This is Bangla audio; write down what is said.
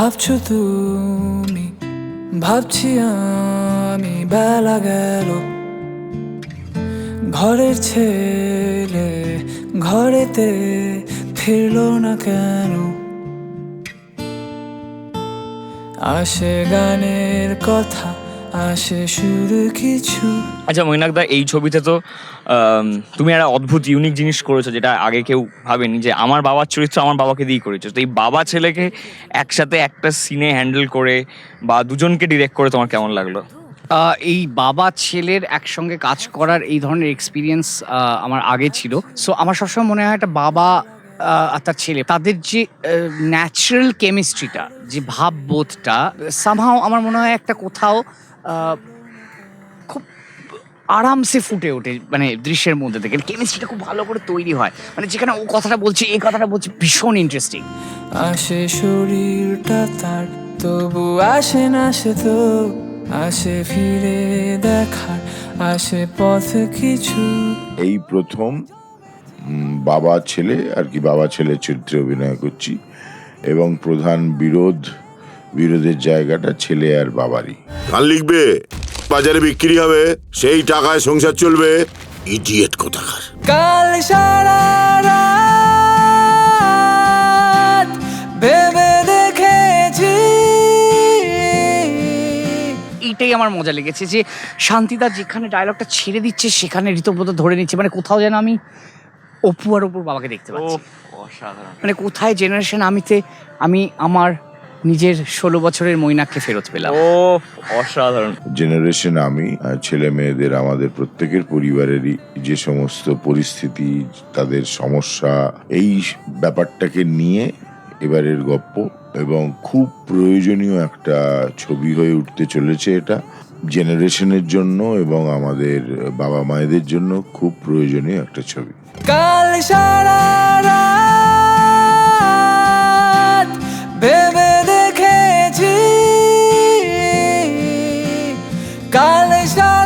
ভাবছো তুমি, ভাবছি আমি, বেলা গেল, ঘরের ছেলে ঘরেতে ফিরলো না কেন? আসে গানের কথা, আসে সুর কিছু। আচ্ছা মৈনাকদা, এই ছবিতে তো তুমি একটা অদ্ভুত ইউনিক জিনিস করেছো, যেটা আগে কেউ ভাবেনি, যে আমার বাবার চরিত্র আমার বাবাকে দিয়েই করেছো। তো এই বাবা ছেলেকে একসাথে একটা সিনে হ্যান্ডেল করে বা দুজনকে ডিরেক্ট করে তোমার কেমন লাগলো? এই বাবা ছেলের একসঙ্গে কাজ করার এই ধরনের এক্সপিরিয়েন্স আমার আগে ছিল। সো আমার সবসময় মনে হয় একটা বাবা আর তার ছেলে, তাদের যে ন্যাচারাল কেমিস্ট্রিটা, যে ভাববোধটা, সামহাও আমার মনে হয় একটা কোথাও খুব আরামসে ফুটে ওঠে, মানে দৃশ্যের মধ্যে থেকে কেমিস্ট্রিটা খুব ভালো করে তৈরি হয়। মানে যেখানে ও কথাটা বলছে, এই কথাটা বলছে, ভীষণ ইন্টারেস্টিং। আসে শরীরটা তার, তবু আসে না সে তো, আসে ফিরে দেখার, আসে পথ কিছু। এই প্রথম বাবা ছেলে আর কি, বাবা ছেলে চরিত্রে অভিনয় করছি, এবং প্রধান বিরোধের জায়গাটা ছেলে আর বাবারই। গান লিখবে, বাজারে বিক্রি হবে, সেই টাকায় সংসার চলবে। ইডিয়েট কোথাকার। কাল সারা রাত ভেবে দেখেছি। এইটাই আমার মজা লেগেছে, যে শান্তিদা যেখানে ডায়লগটা ছেড়ে দিচ্ছে সেখানে ঋতব্রত ধরে নিচ্ছে। মানে কোথাও যেন আমি অপু আর অপুর বাবাকে দেখতে পাচ্ছি। অসাধারণ। মানে কোথায় জেনারেশন আমি আমার নিজের 16 বছরের মৈনাককে ফেরত পেলাম। অসাধারণ। জেনারেশন আমি, ছেলে মেয়েদের, আমাদের প্রত্যেকের পরিবারেরই যে সমস্ত পরিস্থিতি, তাদের সমস্যা, এই ব্যাপারটাকে নিয়ে এবারের গপ্প, এবং খুব প্রয়োজনীয় একটা ছবি হয়ে উঠতে চলেছে। এটা জেনারেশনের জন্য এবং আমাদের বাবা মায়েদের জন্য খুব প্রয়োজনীয় একটা ছবি। কাল সারা রাত ভেবে দেখেছি, কাল সারা